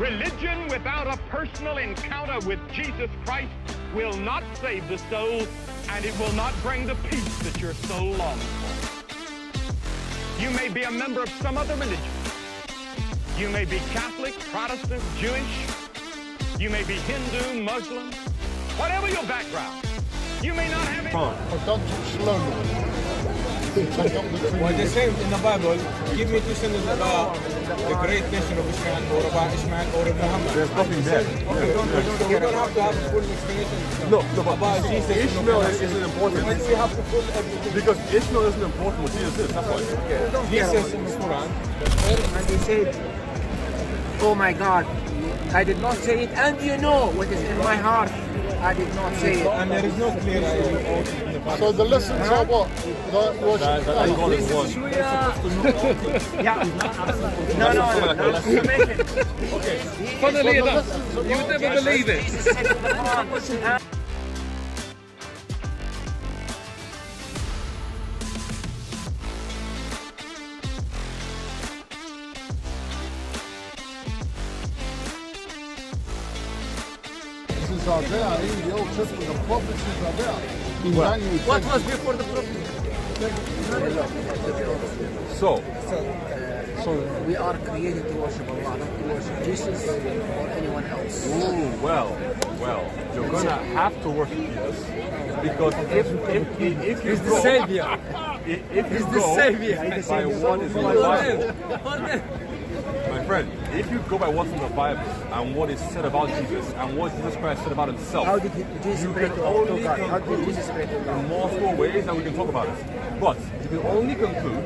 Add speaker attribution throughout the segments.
Speaker 1: Religion without a personal encounter with Jesus Christ will not save the soul, and it will not bring the peace that your soul longs for. You may be a member of some other religion. You may be Catholic, Protestant, Jewish. You may be Hindu, Muslim. Whatever your background, you may not have any...
Speaker 2: Well, the same in the Bible, give me two sentences about the great nation of Ishmael, or about Ishmael, or Muhammad.
Speaker 3: There's nothing there.
Speaker 2: So we don't have to have a full explanation
Speaker 3: but
Speaker 2: about Jesus.
Speaker 3: Ishmael isn't important.
Speaker 2: Why do we have to full everything?
Speaker 3: Because Ishmael isn't important what Jesus is, that's why.
Speaker 2: Jesus in the Quran.
Speaker 4: And he said, oh my God, I did not say it, and you know what is in my heart. I did not say it.
Speaker 2: And there is no clear
Speaker 5: So the lessons are what? That worship.
Speaker 4: Funnily
Speaker 5: enough,
Speaker 4: you would never believe it.
Speaker 5: Are there in the Old Testament, the prophecies are there.
Speaker 4: What was before the prophet?
Speaker 3: So
Speaker 4: We are created to worship Allah, not to worship Jesus or anyone else.
Speaker 3: well, you're gonna have to worship Jesus because if you
Speaker 4: the Savior.
Speaker 3: if you
Speaker 4: the
Speaker 3: go
Speaker 4: Savior.
Speaker 3: by what is in the Bible, my friend, if you go by what's in the Bible and what is said about Jesus and what Jesus Christ said about himself,
Speaker 4: How did Jesus
Speaker 3: you
Speaker 4: pray
Speaker 3: can
Speaker 4: to
Speaker 3: only
Speaker 4: God? How did
Speaker 3: conclude
Speaker 4: Jesus pray to God?
Speaker 3: in multiple ways, and we can talk about it. But you can only conclude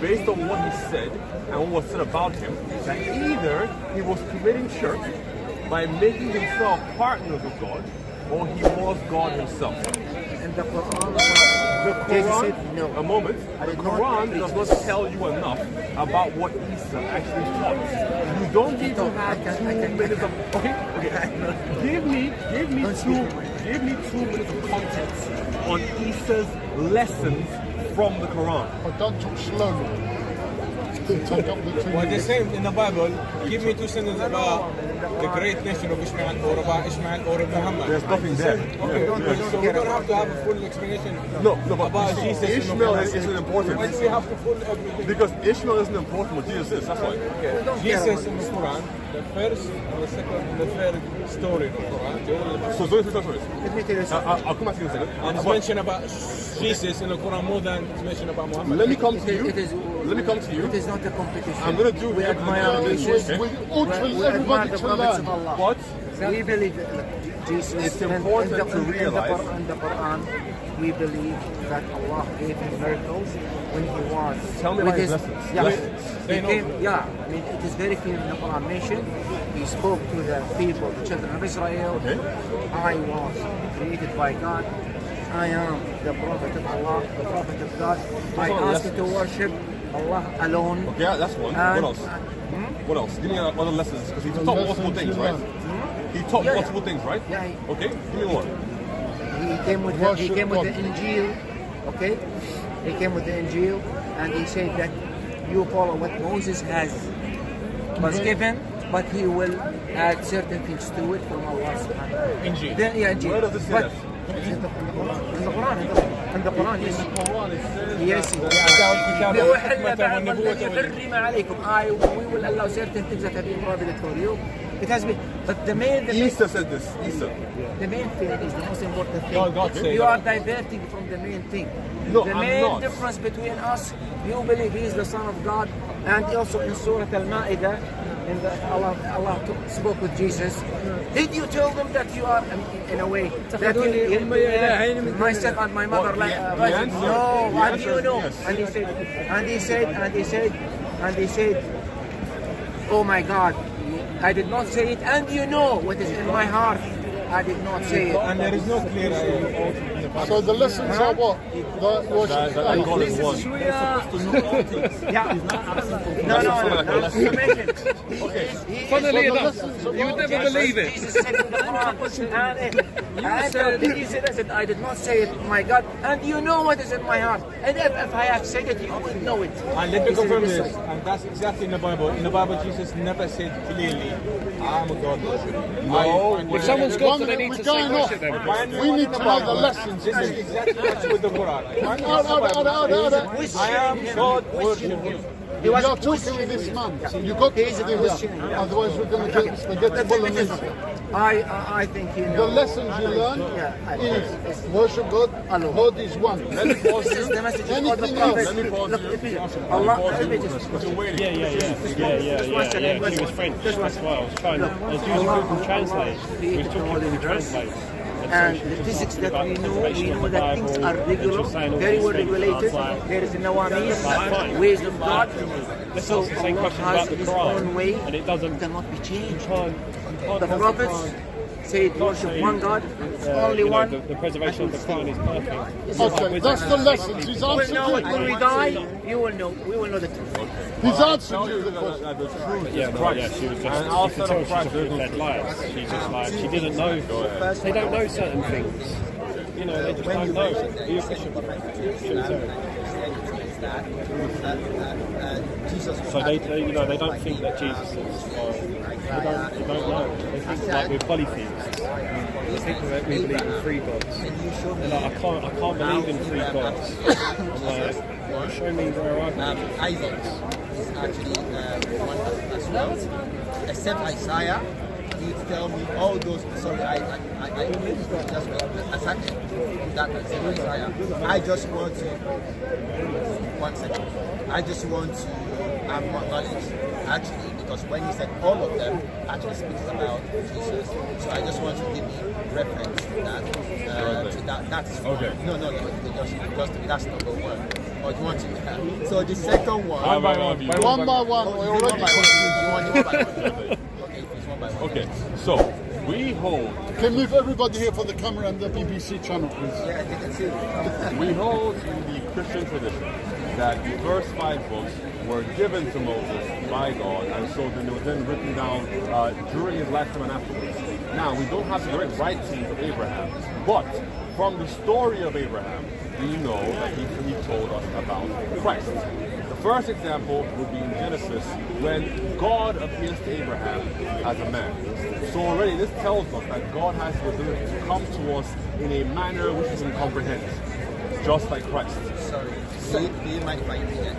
Speaker 3: based on what he said and what was said about him that either he was committing shirk by making himself partners with God, or he was God himself.
Speaker 4: And the Quran,
Speaker 3: The
Speaker 4: Jesus
Speaker 3: Quran,
Speaker 4: said no.
Speaker 3: a moment,
Speaker 4: I
Speaker 3: the
Speaker 4: did not
Speaker 3: Quran
Speaker 4: preach
Speaker 3: does not
Speaker 4: this.
Speaker 3: tell you enough about what Isa actually taught. You don't even
Speaker 4: Tito,
Speaker 3: have
Speaker 4: I can-
Speaker 3: 2
Speaker 4: I can-
Speaker 3: minutes of... Okay. Give me
Speaker 4: Don't
Speaker 3: two
Speaker 4: speak
Speaker 3: 2 minutes of context on Isa's lessons from the Quran.
Speaker 5: But don't talk slowly. Take up the 2
Speaker 2: Well, the
Speaker 5: minutes.
Speaker 2: same in the Bible, give me two sentences about the great nation of Ishmael, or about Ishmael, or Muhammad.
Speaker 3: There's nothing there.
Speaker 2: So we don't have to have a full explanation
Speaker 3: No, but
Speaker 2: about Jesus. in the
Speaker 3: Ishmael
Speaker 2: Quran.
Speaker 3: isn't important.
Speaker 2: Why do we have to full everything?
Speaker 3: Because Ishmael isn't important what Jesus is, that's why.
Speaker 2: Jesus in the Quran, the first, the second, and the third story in the Quran, the only-
Speaker 3: So those are the stories.
Speaker 4: Let me tell you something.
Speaker 3: I'll come back to you in a second.
Speaker 2: and it's
Speaker 3: But
Speaker 2: mentioned about Jesus in the Quran more than it's mentioned about Muhammad.
Speaker 3: let me come to you.
Speaker 4: It is,
Speaker 3: Let me come to you.
Speaker 4: It is not a competition.
Speaker 3: I'm gonna do
Speaker 4: We
Speaker 3: it.
Speaker 4: admire
Speaker 3: I'm gonna do
Speaker 4: Jesus.
Speaker 3: it,
Speaker 5: We
Speaker 3: okay?
Speaker 5: ought
Speaker 4: We
Speaker 5: everybody
Speaker 4: admire the
Speaker 5: to
Speaker 4: prophets of
Speaker 5: learn.
Speaker 4: Allah.
Speaker 3: But
Speaker 4: We believe that Jesus.
Speaker 3: It's
Speaker 4: and
Speaker 3: important
Speaker 4: in the,
Speaker 3: to realize-
Speaker 4: In the Quran, we believe that Allah gave him miracles when he was.
Speaker 3: Tell me
Speaker 4: with
Speaker 3: about his lessons.
Speaker 4: Yeah,
Speaker 3: Lessons.
Speaker 4: he came, yeah. I mean, it is very clear in the Quran mentioned. He spoke to the people, the children of Israel.
Speaker 3: Okay.
Speaker 4: I was created by God. I am the prophet of Allah, the prophet of God. I
Speaker 3: are
Speaker 4: ask you to worship Allah alone.
Speaker 3: yeah, that's one.
Speaker 4: And-
Speaker 3: What else? What else? Give me other lessons because he taught multiple things, right? He taught
Speaker 4: Yeah, yeah.
Speaker 3: multiple things, right?
Speaker 4: Yeah.
Speaker 3: Okay. Give me one.
Speaker 4: He came with
Speaker 5: Worship God.
Speaker 4: the Injil, okay? He came with the Injil, and he said that you follow what Moses was given, but he will add certain things to it from Allah subhanahu wa ta'ala.
Speaker 2: Injil.
Speaker 4: Then, yeah, Injil.
Speaker 3: Where does it say
Speaker 4: But
Speaker 3: that?
Speaker 4: it's in the Quran, in the Quran, yes.
Speaker 3: Quran it says
Speaker 4: Yes. لأحل بعض الذي حرم عليكم. We will allow certain things that have been prohibited for you. It has been, but the main
Speaker 3: Isa said this. Isa.
Speaker 4: the main thing is the most important thing.
Speaker 2: God said
Speaker 4: You
Speaker 2: that.
Speaker 4: are diverting from the main thing.
Speaker 3: No,
Speaker 4: the
Speaker 3: I'm
Speaker 4: main
Speaker 3: not.
Speaker 4: difference between us, you believe he is the Son of God, and also in Surah Al-Ma'idah, Allah spoke with Jesus. Did you tell them that you are, in a way, that myself and my mother,
Speaker 3: Well, the answer-
Speaker 4: no,
Speaker 3: the
Speaker 4: and
Speaker 3: answer
Speaker 4: you
Speaker 3: is
Speaker 4: know,
Speaker 3: yes.
Speaker 4: and he said, oh my God, I did not say it, and you know what is in my heart. I did not say it.
Speaker 2: And there is no clear in the
Speaker 5: So the lessons are what? The worship.
Speaker 3: That God is one.
Speaker 4: Yeah. No.
Speaker 6: Funnily
Speaker 5: So the
Speaker 6: enough,
Speaker 5: lessons are
Speaker 6: you would
Speaker 5: what?
Speaker 6: never believe it.
Speaker 4: Jesus said in the Quran, and he said, I did not say it, my God, and you know what is in my heart. And if I have said it, you would know it.
Speaker 2: And let me
Speaker 4: He said
Speaker 2: confirm
Speaker 4: it
Speaker 2: this, and that's exactly in the Bible. In the Bible, Jesus never said clearly, I am a God.
Speaker 3: No.
Speaker 6: If someone's got to, they need
Speaker 5: We're
Speaker 6: to say
Speaker 5: going off.
Speaker 6: worship them.
Speaker 5: We need to know the lessons.
Speaker 2: This is exactly what's with the Quran.
Speaker 4: I
Speaker 2: am God, worship you.
Speaker 5: You are talking with this man. You got to stay here. Otherwise, we're going to get full of this.
Speaker 4: I think you
Speaker 5: The
Speaker 4: know.
Speaker 5: lessons you learn is worship God. God is one.
Speaker 3: Let me pause
Speaker 4: This is
Speaker 3: you.
Speaker 4: the message of the
Speaker 5: Anything
Speaker 4: prophet.
Speaker 5: else?
Speaker 3: Let me pause
Speaker 4: Look,
Speaker 3: you.
Speaker 4: Allah,
Speaker 3: Pause
Speaker 4: let me
Speaker 3: you.
Speaker 4: just.
Speaker 3: You're waiting.
Speaker 6: Yeah. She was French. That's why I was trying to. I was using Google Translate. We was talking Google Translate.
Speaker 4: And the physics that we know that things are regular, very well regulated. There is nawamis, ways of God. So
Speaker 6: That's the same
Speaker 4: Allah
Speaker 6: question
Speaker 4: has
Speaker 6: about the
Speaker 4: His
Speaker 6: Quran,
Speaker 4: own way.
Speaker 6: and it doesn't.
Speaker 4: Cannot be changed.
Speaker 6: Can't
Speaker 4: The prophets said worship one God, only one.
Speaker 6: The preservation of the Quran is perfect.
Speaker 5: Okay, that's the lessons. He's
Speaker 4: You will
Speaker 5: answered
Speaker 4: know it when we
Speaker 5: you.
Speaker 4: die. You will know. We will know the truth.
Speaker 5: He's answered
Speaker 3: Tell
Speaker 5: you
Speaker 3: you
Speaker 5: the
Speaker 3: that
Speaker 5: question.
Speaker 3: the truth
Speaker 6: Yeah,
Speaker 3: is
Speaker 6: no,
Speaker 3: Christ.
Speaker 6: yeah, she was just.
Speaker 3: And
Speaker 6: You can
Speaker 3: outside
Speaker 6: tell
Speaker 3: of
Speaker 6: she
Speaker 3: Christ,
Speaker 6: just
Speaker 3: there's no
Speaker 6: led lies. She just like she didn't know. They don't know certain things. You know, they just don't know. Are you a Christian? So they don't think that Jesus is. They don't know. They think like we're polytheists. They think that we believe in three gods. They're like, I can't believe in three gods. I'm like, show me where I believe.
Speaker 7: Isaac is actually one as well. Except Isaiah, you tell me all those. Sorry, I just aside that except Isaiah. I just want to 1 second. I just want to have more knowledge actually, because when he said all of them actually speaks about Jesus. So I just want to give me reference to that. That's
Speaker 3: Okay.
Speaker 7: No, just that's number one. Or do you want to? So the second one.
Speaker 3: One by one.
Speaker 5: One by one,
Speaker 7: Oh,
Speaker 5: we're
Speaker 7: you want
Speaker 5: already.
Speaker 7: by one. You want it one by one. Okay, it's one by one.
Speaker 3: Okay, so we hold
Speaker 5: Can move everybody here for the camera and the BBC channel, please.
Speaker 7: Yeah, they can see.
Speaker 3: we hold in the Christian tradition that the first 5 books were given to Moses by God, and so then they were then written down during his lifetime and afterwards. Now, we don't have the direct writings of Abraham, but from the story of Abraham, we know that he told us about Christ. The first example would be in Genesis, when God appears to Abraham as a man. So already this tells us that God has the ability to come to us in a manner which we can comprehend, just like Christ.
Speaker 7: Sorry. Do you mind if I interject?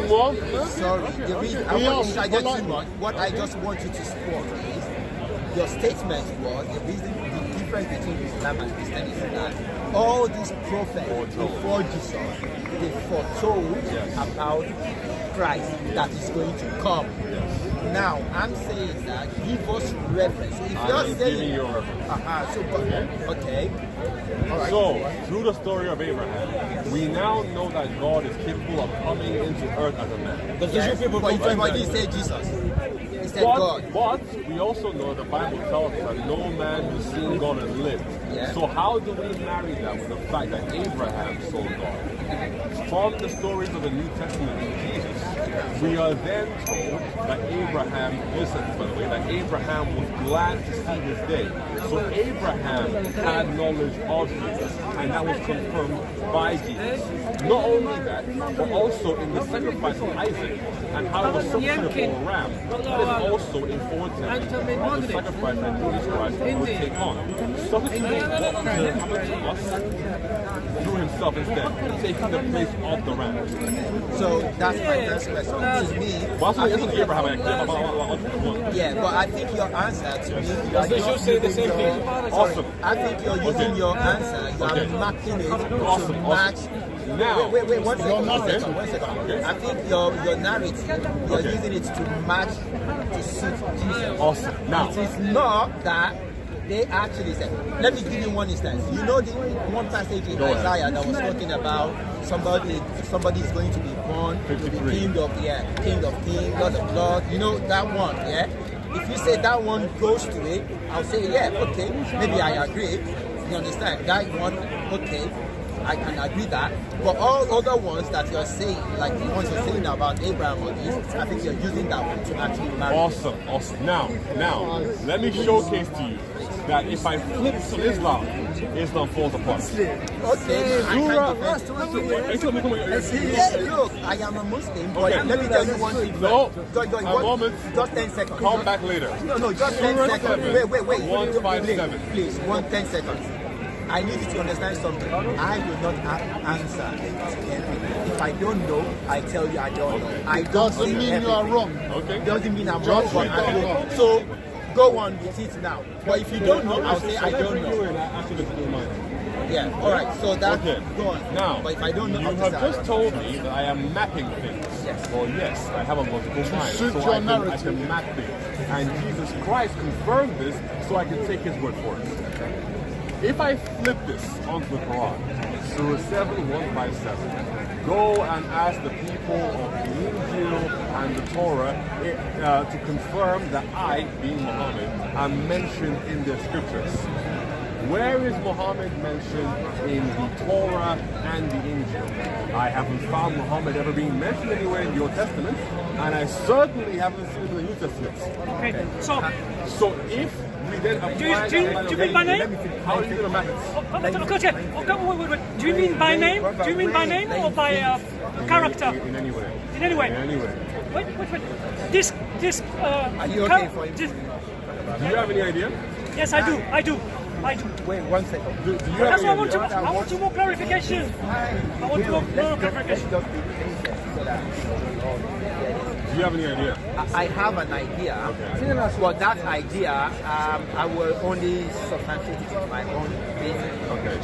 Speaker 5: What?
Speaker 7: Sorry. The reason I
Speaker 5: He
Speaker 7: want
Speaker 5: asked
Speaker 7: to interject
Speaker 5: politely.
Speaker 7: too much, what I just want you to support is your statement was the difference between Islam and Christianity is that all these prophets before Jesus, they foretold about Christ that is going to come. Now, I'm saying that give us reference. If you're
Speaker 3: I'm
Speaker 7: saying,
Speaker 3: giving you a reference.
Speaker 7: okay. All right.
Speaker 3: So, through the story of Abraham, we now know that God is capable of coming into earth as a man.
Speaker 2: The Jewish people
Speaker 7: But
Speaker 2: confirm
Speaker 7: he didn't
Speaker 2: that.
Speaker 7: say Jesus. He said God.
Speaker 3: But we also know the Bible tells us that no man has seen God and lived.
Speaker 7: Yeah.
Speaker 3: So how do we marry that with the fact that Abraham saw God? From the stories of the New Testament in Jesus, we are then told that Abraham, listen by the way, that Abraham was glad to see his day. So Abraham had knowledge of Jesus, and that was confirmed by Jesus. Not only that, but also in the sacrifice of Isaac and how it was substituted for a ram. That is also a foretaste of the sacrifice that Jesus Christ would take on. Substituting what was coming to us through himself instead, taking the place of the ram.
Speaker 7: So that's my first question. To me,
Speaker 3: But that's
Speaker 7: I
Speaker 3: what
Speaker 7: think
Speaker 3: Abraham actually.
Speaker 7: yeah, but I think your answer to me, you are
Speaker 2: They should
Speaker 7: just
Speaker 2: say the
Speaker 7: using
Speaker 2: same
Speaker 7: your,
Speaker 2: thing.
Speaker 3: Awesome.
Speaker 7: I think you're using your answer, you are mapping it
Speaker 3: Awesome,
Speaker 7: to
Speaker 3: awesome.
Speaker 7: match.
Speaker 3: Now,
Speaker 7: Wait, one second.
Speaker 3: Okay.
Speaker 7: I think your narrative, you're using it to match to suit Jesus.
Speaker 3: Awesome. Now,
Speaker 7: It is not that they actually said. Let me give you one instance. You know the one passage in
Speaker 3: Go ahead.
Speaker 7: Isaiah that was talking about somebody is going to be born to be
Speaker 3: 53.
Speaker 7: king of kings, Lord of lords. You know that one, yeah? If you say that one goes to it, I'll say, yeah, okay, maybe I agree. You understand? That one, okay, I can agree that. But all other ones that you're saying, like the ones you're saying about Abraham or this, I think you're using that one to actually marry.
Speaker 3: Awesome. Now, let me showcase to you that if I flip to Islam, Islam falls apart.
Speaker 7: Okay, look, I am a Muslim, but
Speaker 3: Okay.
Speaker 7: let me tell you one thing.
Speaker 3: No,
Speaker 7: One
Speaker 3: moment.
Speaker 7: Just 10 seconds.
Speaker 3: Come back later.
Speaker 7: No, just 10
Speaker 3: Surah
Speaker 7: seconds.
Speaker 3: 7,
Speaker 7: Wait.
Speaker 3: 157.
Speaker 7: Please, 10 seconds. I need you to understand something. I will not have answer to everything. If I don't know, I tell you I don't know. I don't
Speaker 5: Doesn't
Speaker 7: say
Speaker 5: mean you
Speaker 7: everything.
Speaker 5: are wrong.
Speaker 3: Okay.
Speaker 7: Doesn't mean I'm wrong, but I don't. So go on with it now. But if you don't know, I'll say I don't know. Yeah, alright, so that
Speaker 3: Okay.
Speaker 7: go on.
Speaker 3: Now,
Speaker 7: but if I don't know,
Speaker 3: you
Speaker 7: I'll
Speaker 3: have
Speaker 7: say I
Speaker 3: just
Speaker 7: don't.
Speaker 3: told me that I am mapping things.
Speaker 7: Yes.
Speaker 3: Well, yes, I have a multiple mind,
Speaker 5: suit
Speaker 3: so
Speaker 5: your
Speaker 3: I
Speaker 5: narrative.
Speaker 3: can map things. And Jesus Christ confirmed this, so I can take His word for it. If I flip this onto the Quran, Surah 7:157, go and ask the people of the Injil and the Torah to confirm that I, being Muhammad, am mentioned in their scriptures. Where is Muhammad mentioned in the Torah and the Injil? I haven't found Muhammad ever being mentioned anywhere in the Old Testament, and I certainly haven't seen him in the New Testament.
Speaker 8: Okay, so
Speaker 3: So if we then apply
Speaker 8: do you mean by name?
Speaker 3: how are you going to map it?
Speaker 8: Okay. Wait. Do you mean by name? Do you mean by name or by character?
Speaker 3: In any way.
Speaker 8: In any way.
Speaker 3: In any way.
Speaker 8: Wait. This.
Speaker 7: Are you okay for him?
Speaker 3: Do you have any idea?
Speaker 8: Yes, I do.
Speaker 7: Wait 1 second.
Speaker 3: Do you have
Speaker 8: That's
Speaker 3: any
Speaker 8: why
Speaker 3: idea?
Speaker 8: I want more clarification. I want more clarification.
Speaker 7: Just be patient so that
Speaker 3: Do you have any idea?
Speaker 7: I have an idea, but that idea I will only substantiate it with my own basis.
Speaker 3: Okay.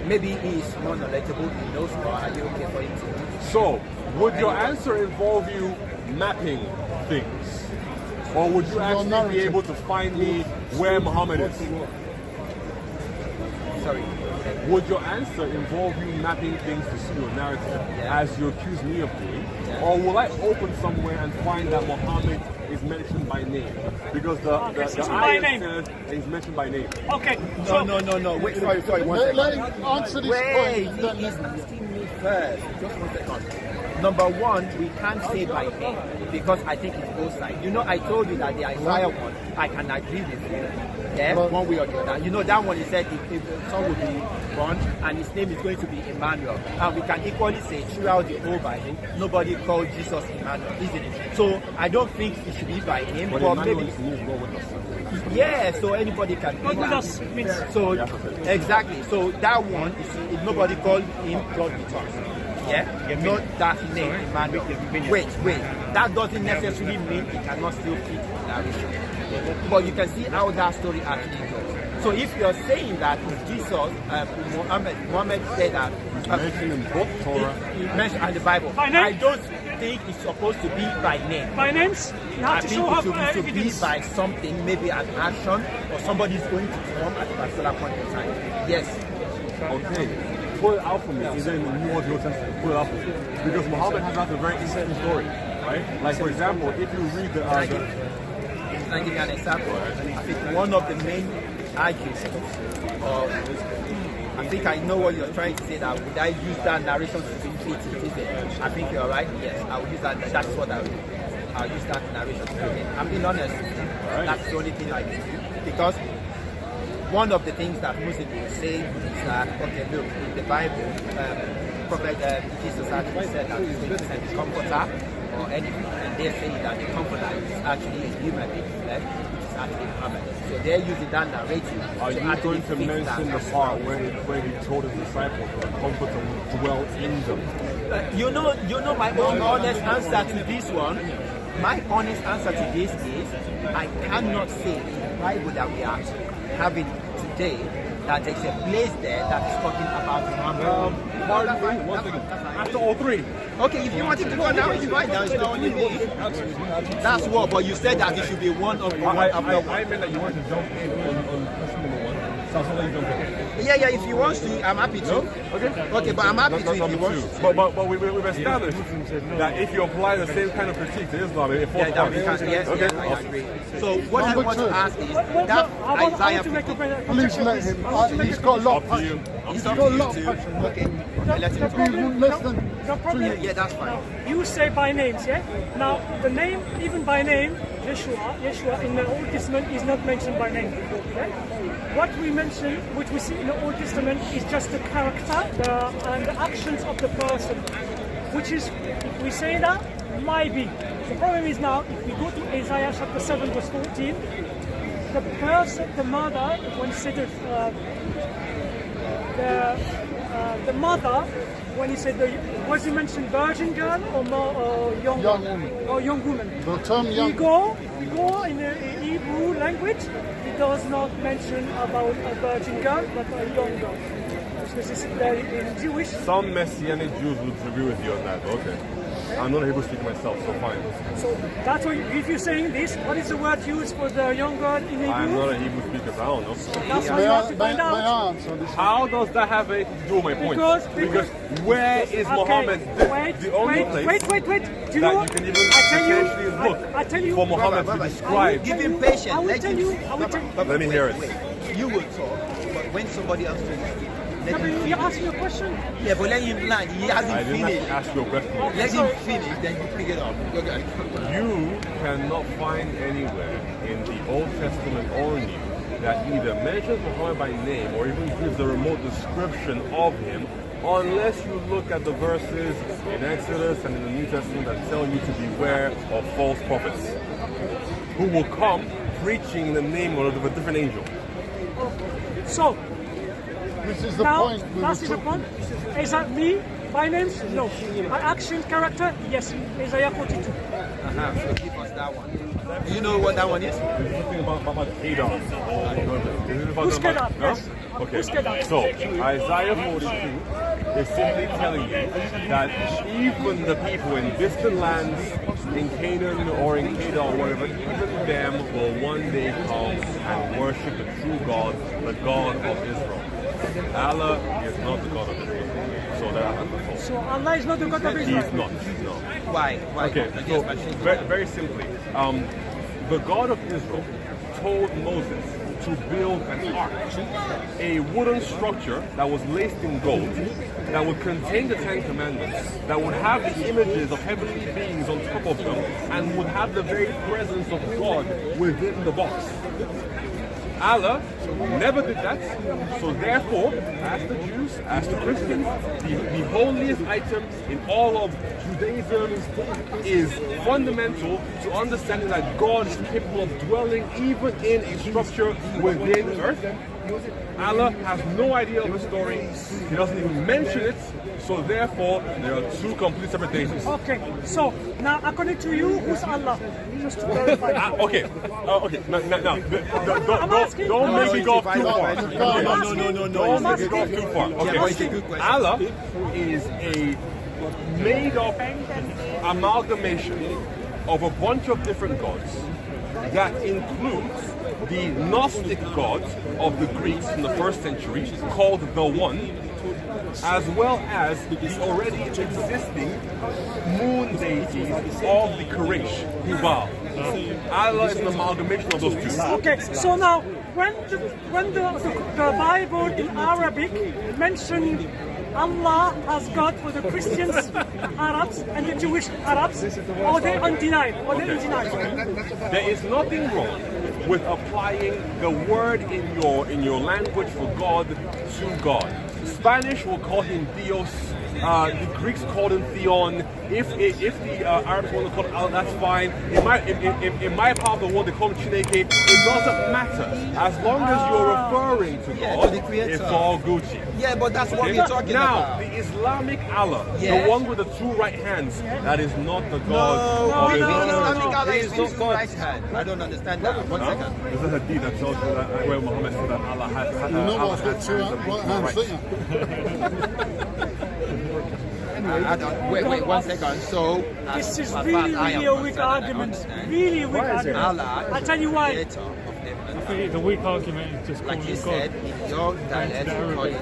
Speaker 7: Maybe he's more knowledgeable, he knows more. Are you okay for him to?
Speaker 3: So, would your answer involve you mapping things? Or would you actually be able to find me where Muhammad is?
Speaker 7: Sorry.
Speaker 3: Would your answer involve you mapping things to suit your narrative, as you accuse me of doing? Or will I open somewhere and find that Muhammad is mentioned by name? Because the ayah says he's mentioned by name.
Speaker 8: Okay.
Speaker 7: No. Wait, sorry.
Speaker 5: Let him answer this
Speaker 7: Wait,
Speaker 5: point.
Speaker 7: he's asking me first. Just 1 second. Number one, we can't say by name because I think it's both sides. You know, I told you that the Isaiah one, I can agree with you. Yeah, one way or the other. You know, that one he said if the son will be born and his name is going to be Emmanuel. And we can equally say throughout the whole Bible, nobody called Jesus Emmanuel, isn't it? So I don't think it should be by name,
Speaker 3: But
Speaker 7: but
Speaker 3: Emmanuel
Speaker 7: maybe.
Speaker 3: means go with us.
Speaker 7: Yeah, so anybody can
Speaker 8: God
Speaker 7: do
Speaker 8: with
Speaker 7: that.
Speaker 8: us means.
Speaker 7: So exactly. So that one, you see, if nobody called him God with us. Yeah, not that name, Emmanuel. Wait. That doesn't necessarily mean it cannot still fit the narration. But you can see how that story actually goes. So if you're saying that Jesus, Muhammad said that
Speaker 3: Mentioned in both Torah.
Speaker 7: he mentioned in the Bible,
Speaker 8: By name?
Speaker 7: I don't think it's supposed to be by name.
Speaker 8: By names, you
Speaker 7: I
Speaker 8: have to
Speaker 7: think
Speaker 8: show
Speaker 7: it
Speaker 8: up
Speaker 7: should be
Speaker 8: evidence.
Speaker 7: by something, maybe an action, or somebody's going to come at a particular point in time. Yes.
Speaker 3: Okay. Pull it out for me. Is there in the New or the Old Testament? Pull it out for me. Because Muhammad has a very interesting story, right? Like, for example, if you read the...
Speaker 7: Can I give you an example? I think one of the main arguments of, I think I know what you're trying to say, that would I use that narration to fit it, is it? I think you're right, yes. I will use that, that's what I will do. I'll use that narration to fit it. I'm being honest with you. That's the only thing I can do. Because one of the things that Muslims will say is that, okay, look, in the Bible, Prophet Jesus actually said that he's going to send the comforter or anything, and they're saying that the comforter is actually a human being, which is actually Muhammad. So they're using that narrative.
Speaker 3: Are you going to mention the part where he told his disciples the comforter would dwell in them?
Speaker 7: You know my own honest answer to this one. My honest answer to this is I cannot say in the Bible that we are having today that there's a place there that is talking about Muhammad.
Speaker 3: Pardon me, 1 second. After all three.
Speaker 7: Okay, if you wanted to go now, it's fine. Now it's not only me. That's what, but you said that it should be one of the one after one.
Speaker 3: I meant that you wanted to jump in on question number one. So I was going to let you jump in.
Speaker 7: Yeah, if he wants to, I'm happy to. Okay, but I'm happy to if he wants to.
Speaker 3: But we've established that if you apply the same kind of critique to Islam, it falls apart.
Speaker 7: Yes, I agree. So what I want to ask is that Isaiah 50.
Speaker 5: Please let him. He's got a lot of passion. He's got a lot of passion.
Speaker 7: Okay, let him.
Speaker 5: Less than
Speaker 8: No problem.
Speaker 7: Yeah, that's fine.
Speaker 8: You say by names, yeah? Now, the name, even by name, Yeshua in the Old Testament is not mentioned by name. Okay? What we mention, which we see in the Old Testament, is just the character and the actions of the person. Which is, if we say that, might be. The problem is now, if we go to Isaiah chapter 7, verse 14, the person, the mother, when he said the mother, when he said, was he mentioned virgin girl or young
Speaker 5: woman?
Speaker 8: Or young woman?
Speaker 5: The term young.
Speaker 8: If we go in the Hebrew language, it does not mention about a virgin girl, but a young girl. Because this is in Jewish.
Speaker 3: Some Messianic Jews would agree with you on that. Okay. I'm not a Hebrew speaker myself, so fine.
Speaker 8: So that's why, if you're saying this, what is the word used for the young girl in Hebrew?
Speaker 3: I'm not a Hebrew speaker, so I don't know.
Speaker 8: That's why you have to find out.
Speaker 3: How does that have anything to do with my point? Because where is Muhammad? The only place
Speaker 8: wait. Do you
Speaker 3: that
Speaker 8: know
Speaker 3: you can even potentially look for Muhammad to describe.
Speaker 7: Give him patience.
Speaker 8: I will tell you.
Speaker 3: Let me hear it.
Speaker 7: You will talk, but when somebody else finishes,
Speaker 8: You asked me a question.
Speaker 7: yeah, but let him land. He hasn't
Speaker 3: I didn't
Speaker 7: finished.
Speaker 3: ask you a question.
Speaker 7: Let him finish, then you pick it up. Okay.
Speaker 3: You cannot find anywhere in the Old Testament or New that either mentions Muhammad by name or even gives a remote description of him, unless you look at the verses in Exodus and in the New Testament that tell you to beware of false prophets who will come preaching the name of a different angel.
Speaker 8: So,
Speaker 5: This is the
Speaker 8: now,
Speaker 5: point.
Speaker 8: that's the point. Is that me? By names? No. My action, character? Yes. Isaiah 42.
Speaker 7: So give us that one. Do you know what that one is?
Speaker 3: This is the thing about Kedar.
Speaker 8: Who's Kedar? Yes.
Speaker 3: Okay.
Speaker 8: Who's Kedar?
Speaker 3: So, Isaiah 42 is simply telling you that even the people in distant lands, in Canaan or in Kedar or whatever, even them will one day come and worship the true God, the God of Israel. Allah is not the God of Israel. So that's the fault.
Speaker 8: So Allah is not the God of Israel.
Speaker 3: He's not. No.
Speaker 7: Why?
Speaker 3: Okay, so very simply, the God of Israel told Moses to build an ark, a wooden structure that was laced in gold, that would contain the Ten Commandments, that would have the images of heavenly beings on top of them, and would have the very presence of God within the box. Allah never did that, so therefore, as the Jews, as the Christians, the holiest item in all of Judaism is fundamental to understanding that God is capable of dwelling even in a structure within earth. Allah has no idea of the story, he doesn't even mention it, so therefore, there are two complete separate things.
Speaker 8: Okay, so now according to you, who's Allah? Just to clarify.
Speaker 3: Okay. Now, don't make me go too far. Don't make me go too far. Okay. Allah is a made-up amalgamation of a bunch of different gods that includes the Gnostic gods of the Greeks in the 1st century, called the One, as well as the already existing moon deities of the Quraysh, Hubal. Allah is an amalgamation of those two.
Speaker 8: Okay, so now when the Bible in Arabic mentioned Allah as God for the Christians, Arabs, and the Jewish Arabs, are they undenied? Are they in denial?
Speaker 3: There is nothing wrong with applying the word in your language for God to God. Spanish will call him Dios. The Greeks called him Theon. If the Arabs want to call him Allah, that's fine. In my part of the world, they call him Chineke. It doesn't matter. As long as you're referring to God,
Speaker 7: to the Creator.
Speaker 3: it's all Gucci.
Speaker 7: Yeah, but that's what we're talking
Speaker 3: Now,
Speaker 7: about.
Speaker 3: the Islamic Allah,
Speaker 7: Yes.
Speaker 3: the one with the two right hands, that is not the God of
Speaker 7: The
Speaker 3: Islam.
Speaker 7: Islamic Allah
Speaker 4: There
Speaker 7: is
Speaker 4: is no
Speaker 7: his
Speaker 4: God.
Speaker 7: right hand. I don't understand that. One second.
Speaker 3: There's a hadith that tells you that where Muhammad said that Allah has
Speaker 5: You know
Speaker 3: Allah
Speaker 5: what's got
Speaker 3: has
Speaker 5: two
Speaker 3: hands and
Speaker 5: right
Speaker 3: two
Speaker 5: hands,
Speaker 3: rights.
Speaker 5: don't you?
Speaker 7: Wait, one second. So,
Speaker 8: This is
Speaker 7: as far
Speaker 8: really,
Speaker 7: as I am
Speaker 8: really a weak
Speaker 7: concerned, I
Speaker 8: argument.
Speaker 7: understand.
Speaker 8: Really a weak argument.
Speaker 7: Allah
Speaker 8: I'll
Speaker 7: is
Speaker 8: tell you
Speaker 7: the
Speaker 8: why.
Speaker 7: creator of heaven and
Speaker 6: think the weak argument is just
Speaker 7: Like
Speaker 6: calling
Speaker 7: you
Speaker 6: God.
Speaker 7: said, in your dialect, you call it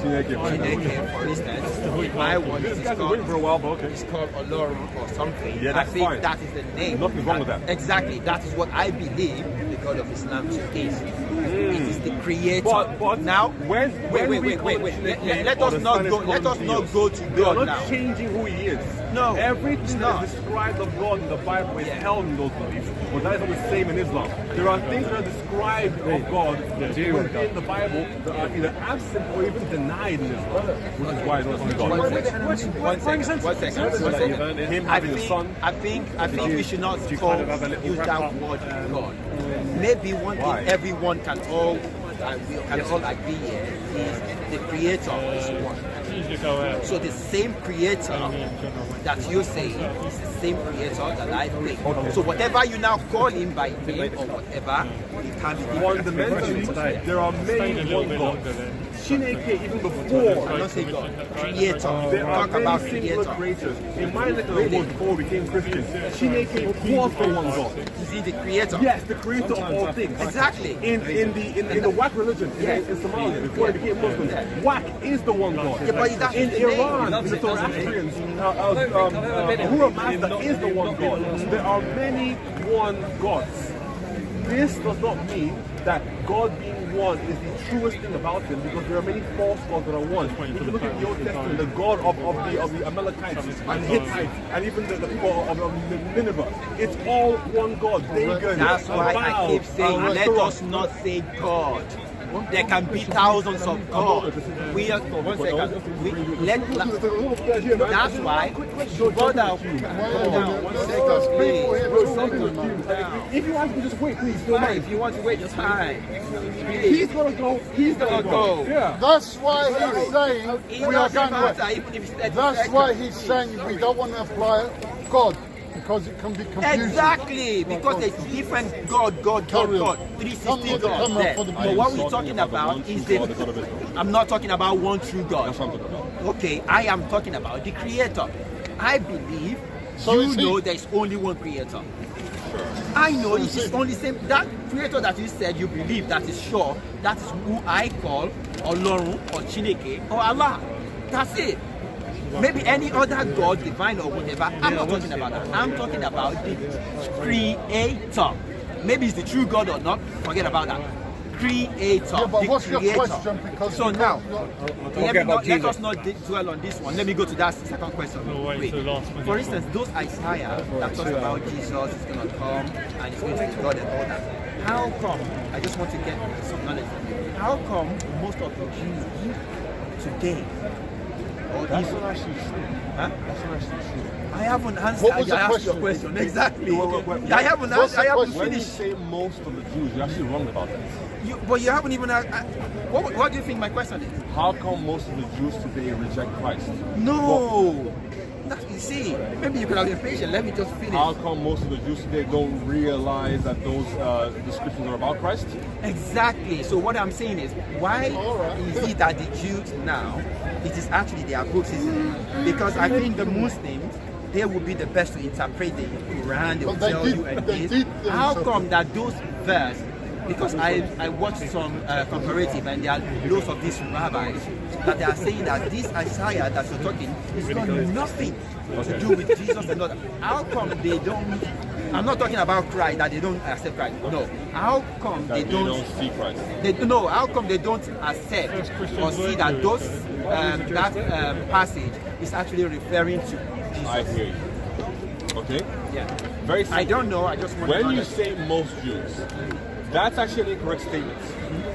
Speaker 7: Chineke, for instance. In my one,
Speaker 3: This
Speaker 7: it's
Speaker 3: guy's been waiting for a while, but okay.
Speaker 7: it's called Oloru or something.
Speaker 3: Yeah, that's
Speaker 7: I think
Speaker 3: fine.
Speaker 7: that is the name.
Speaker 3: Nothing wrong with that.
Speaker 7: Exactly. That is what I believe the God of Islam is. It is the creator.
Speaker 3: But
Speaker 7: now,
Speaker 3: when we
Speaker 7: wait.
Speaker 3: call it
Speaker 7: Let
Speaker 3: or
Speaker 7: us
Speaker 3: the
Speaker 7: not
Speaker 3: Spanish
Speaker 7: go.
Speaker 3: call
Speaker 7: Let
Speaker 3: him
Speaker 7: us not
Speaker 3: Dios,
Speaker 7: go to
Speaker 3: we are
Speaker 7: God
Speaker 3: not
Speaker 7: now.
Speaker 3: changing who he is.
Speaker 7: No,
Speaker 3: Everything
Speaker 7: it's
Speaker 3: that
Speaker 7: not.
Speaker 3: is described of God in the Bible is held in those beliefs, but that is not the same in Islam. There are things that are described of God within the Bible that are either absent or even denied in Islam, which is why it's not only God.
Speaker 7: One second.
Speaker 3: Him having a son.
Speaker 7: I think we should not
Speaker 6: you
Speaker 7: call
Speaker 6: kind of have a little
Speaker 7: use
Speaker 6: wrap
Speaker 7: that
Speaker 6: up,
Speaker 7: word God. Maybe one
Speaker 3: Why?
Speaker 7: thing everyone can all agree here is the creator is one.
Speaker 6: Usually go out.
Speaker 7: So the same creator that you say is the same creator that I think. So whatever you now call him by name or whatever, it can be different.
Speaker 3: Fundamentally, there are
Speaker 6: Staying a
Speaker 3: many
Speaker 6: little
Speaker 3: one
Speaker 6: bit
Speaker 3: gods.
Speaker 6: longer then.
Speaker 3: Shineke, even before,
Speaker 7: I don't say God. Creator.
Speaker 3: there are
Speaker 7: Talk about
Speaker 3: many singular
Speaker 7: creator.
Speaker 3: creators. In my neck of the woods, before we became Christians, Shineke was the one God.
Speaker 7: Is he the creator?
Speaker 3: Yes, the creator of all things.
Speaker 7: Exactly.
Speaker 3: In the Wak religion, in Somalia, before they became Muslims, Wak is the one God.
Speaker 7: Yeah, but that's
Speaker 3: In
Speaker 7: the
Speaker 3: Iran,
Speaker 7: name.
Speaker 3: in the Zoroastrians, Ahura Mazda is the one God. There are many one gods. This does not mean that God being one is the truest thing about him, because there are many false gods that are one. If you look at the Old Testament, the God of the Amalekites and Hittites, and even the God of Nineveh, it's all one God. Dagon,
Speaker 7: That's why I
Speaker 3: Baal,
Speaker 7: keep saying, let
Speaker 3: Astaroth.
Speaker 7: us not say God. There can be thousands of gods. We are, one second. That's why, brother,
Speaker 3: If you want to just wait, please.
Speaker 7: fine. If you want to wait, just fine.
Speaker 3: He's gonna go. He's gonna go. Yeah.
Speaker 5: That's why he's saying we are going to. That's why he's saying we don't want to apply God, because it can be confusing.
Speaker 7: Exactly, because there's different God, 360 gods there. But what we're talking about is I'm not talking about one true God. Okay, I am talking about the creator. I believe there's only one creator. I know it is only same that creator that you said you believe, that is sure, that is who I call Olorun or Chineke or Allah. That's it. Maybe any other God, divine or whatever. I'm not talking about that. I'm talking about the creator. Maybe it's the true God or not. Forget about that. Creator.
Speaker 5: Yeah, but
Speaker 7: the
Speaker 5: what's
Speaker 7: creator.
Speaker 5: your question? Because
Speaker 7: So now, let us not
Speaker 2: Jesus.
Speaker 7: dwell on this one. Let me go to that second question.
Speaker 6: We'll wait till the last minute.
Speaker 7: For instance, those Isaiah that talks about Jesus is going to come and he's going to be God and all that. How come? I just want to get some knowledge from you. How come most of the Jews today?
Speaker 2: That's not actually true.
Speaker 7: Huh?
Speaker 2: That's not actually true.
Speaker 7: I haven't answered.
Speaker 5: What was the
Speaker 7: I asked your
Speaker 5: question?
Speaker 7: question exactly.
Speaker 3: Wait.
Speaker 7: I haven't
Speaker 5: What's
Speaker 7: answered. I
Speaker 5: the
Speaker 7: haven't
Speaker 5: question?
Speaker 3: When you
Speaker 7: finished.
Speaker 3: say most of the Jews, you're actually wrong about that.
Speaker 7: But you haven't even. What do you think my question is?
Speaker 3: How come most of the Jews today reject Christ?
Speaker 7: No. You see, maybe you could have been patient. Let me just finish.
Speaker 3: How come most of the Jews today don't realize that those descriptions are about Christ?
Speaker 7: Exactly. So what I'm saying is, why is it that the Jews now, it is actually their books, isn't it? Because I think the Muslims, they will be the best to interpret the Quran. They will
Speaker 5: But they
Speaker 7: tell
Speaker 5: did-
Speaker 7: you and
Speaker 5: they
Speaker 7: this.
Speaker 5: did
Speaker 7: How
Speaker 5: interpret.
Speaker 7: come that those verse? Because I watched some comparative, and there are loads of these rabbis that they are saying that this Isaiah that you're talking is got nothing to do with Jesus and all that. How come they don't? I'm not talking about Christ, that they don't accept Christ. No. How come
Speaker 3: That
Speaker 7: they don't
Speaker 3: see Christ.
Speaker 7: no, how come they don't accept or see that those passage is actually referring to Jesus?
Speaker 3: I hear you. Okay?
Speaker 7: Yeah.
Speaker 3: Very simple.
Speaker 7: I don't know, I just want to
Speaker 3: When you
Speaker 7: understand.
Speaker 3: say most Jews, that's actually an incorrect statement.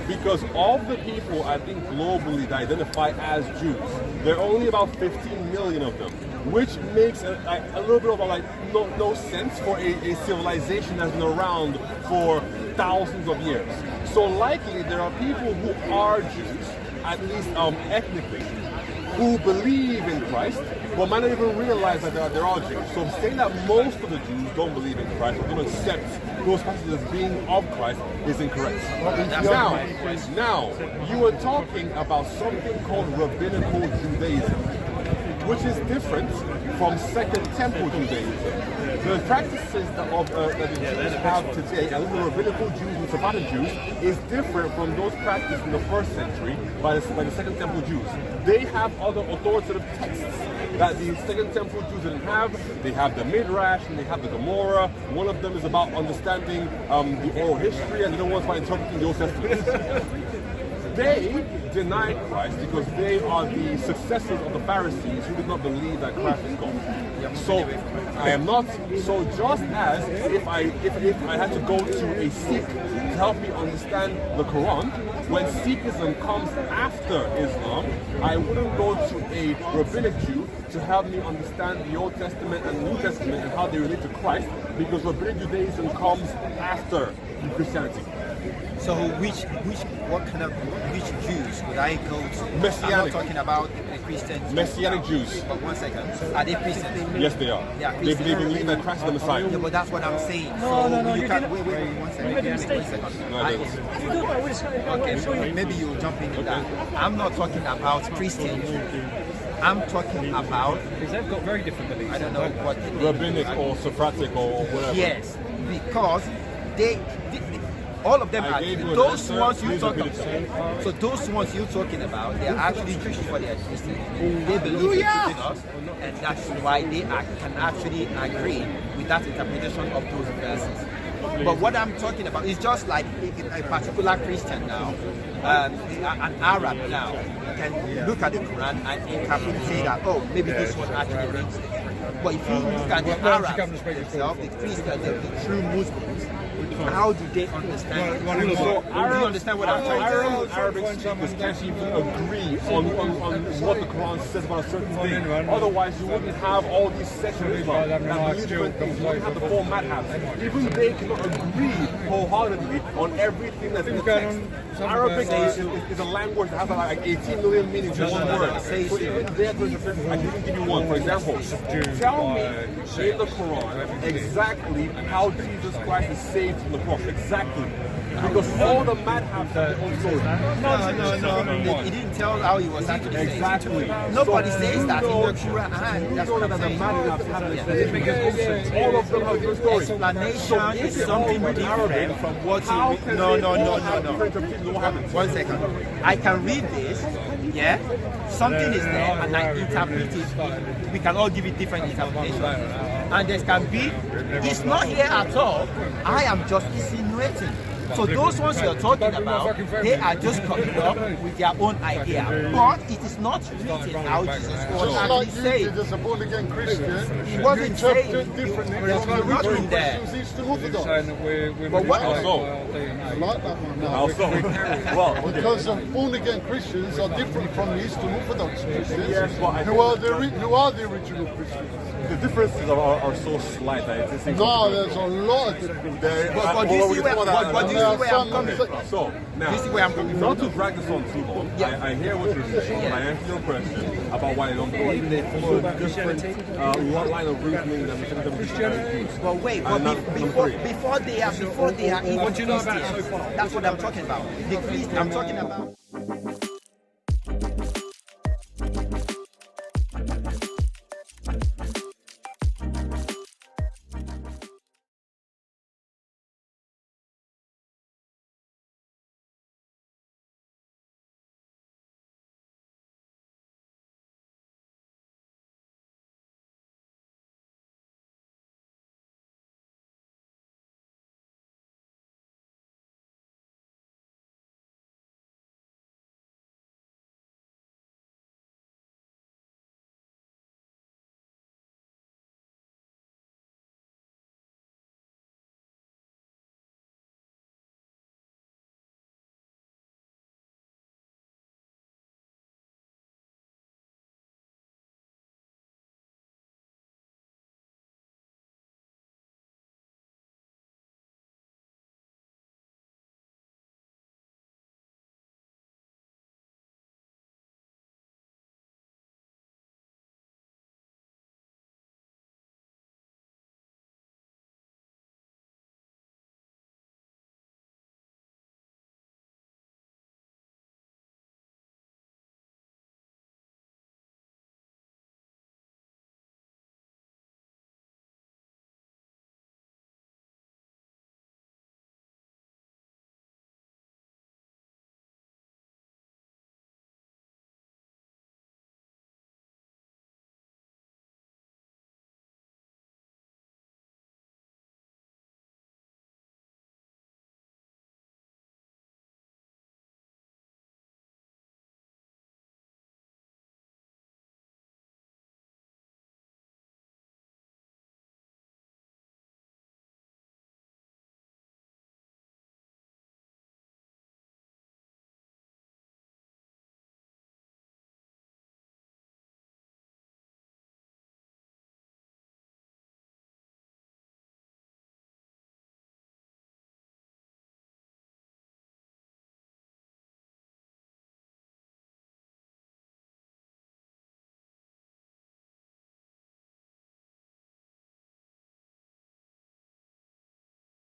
Speaker 3: Because of the people, I think, globally that identify as Jews, there are only about 15 million of them, which makes a little bit of no sense for a civilization that's been around for thousands of years. So likely there are people who are Jews, at least ethnically, who believe in Christ, but might not even realize that there are Jews. So saying that most of the Jews don't believe in Christ, or don't accept those passages as being of Christ, is incorrect. Now, you were talking about something called rabbinical Judaism, which is different from Second Temple Judaism. The practices that the Jews have today, and the rabbinical Jews and Sephardic Jews, is different from those practiced in the first century by the Second Temple Jews. They have other authoritative texts that the Second Temple Jews didn't have. They have the Midrash and they have the Gemara. One of them is about understanding the oral history, and the other one's about interpreting the Old Testament. They deny Christ because they are the successors of the Pharisees who did not believe that Christ is God. So I am not. So just as if I had to go to a Sikh to help me understand the Quran, when Sikhism comes after Islam, I wouldn't go to a rabbinic Jew to help me understand the Old Testament and the New Testament and how they relate to Christ, because rabbinic Judaism comes after Christianity.
Speaker 7: So which Jews would I go to?
Speaker 3: Messianic.
Speaker 7: I'm not talking about Christians.
Speaker 3: Messianic Jews.
Speaker 7: But 1 second. Are they Christians?
Speaker 3: Yes, they are.
Speaker 7: Yeah,
Speaker 3: they believe that Christ is the Messiah.
Speaker 7: Yeah, but that's what I'm saying.
Speaker 8: No,
Speaker 7: you
Speaker 8: you
Speaker 7: can't.
Speaker 8: didn't.
Speaker 7: Wait, 1 second.
Speaker 8: You made a mistake.
Speaker 7: 1 second.
Speaker 3: No, I didn't.
Speaker 7: Okay, maybe you'll jump into that. I'm not talking about Christian Jews. I'm talking about.
Speaker 6: Because they've got very different beliefs.
Speaker 7: I don't know what.
Speaker 3: Rabbinic or Sephardic or whatever.
Speaker 7: Yes, because they all of them
Speaker 3: I
Speaker 7: are
Speaker 3: gave you an
Speaker 7: those
Speaker 3: answer.
Speaker 7: ones you
Speaker 3: Please
Speaker 7: talking
Speaker 3: repeat
Speaker 7: about. So those ones you're talking about, they are actually Jewish before they are Christian. They believe in Jesus, and that's why they can actually agree with that interpretation of those verses. But what I'm talking about is just like a particular Christian now, an Arab now, can look at the Quran and interpret and say that, oh, maybe this one actually means it. But if you look at the Arabs themselves, the Christians, the true Muslims, how do they understand?
Speaker 3: So
Speaker 7: do you understand what I'm trying to say?
Speaker 3: Arabic speakers can't even agree on what the Quran says about a certain thing. Otherwise, you wouldn't have all these sects of Islam that believe different things. You wouldn't have the four madhabs. Even they cannot agree wholeheartedly on everything that's in the text. Arabic is a language that has like 18 million meanings in one word. So even their difference, I can even give you one. For example, tell me in the Quran exactly how Jesus Christ is saved from the cross. Exactly. Because all the madhabs have their own story.
Speaker 7: No. He didn't tell how he was actually saved.
Speaker 3: Exactly.
Speaker 7: Nobody says that in the Quran. That's what I'm saying.
Speaker 3: All of them have their story.
Speaker 7: Explanation is something different from what you read. No. 1 second. I can read this, yeah? Something is there and I interpret it. We can all give it different interpretations. And there can be, it's not here at all. I am just insinuating. So those ones you're talking about, they are just coming up with their own idea. But it is not written how Jesus was actually saved.
Speaker 5: As a born again Christian,
Speaker 7: He wasn't saying
Speaker 5: it differently
Speaker 7: there's
Speaker 5: from the
Speaker 7: nothing
Speaker 5: original
Speaker 7: there.
Speaker 5: Christians Eastern Orthodox.
Speaker 7: But what?
Speaker 5: I like that one now.
Speaker 3: Well,
Speaker 5: Because born again Christians are different from the Eastern Orthodox Christians,
Speaker 3: Yes, well, I
Speaker 5: who are the original Christians.
Speaker 3: the differences are so slight that it's
Speaker 5: No, there's a lot of difference.
Speaker 7: But do you see where I'm coming from?
Speaker 3: So now,
Speaker 7: This is where I'm coming from.
Speaker 3: not to drag this on too long, I hear what you're saying. I answer your question about why I don't believe they follow a different line of reasoning than the Christianity.
Speaker 7: Well, wait, but before they are even Christians, that's what I'm talking about. The Christian I'm talking about.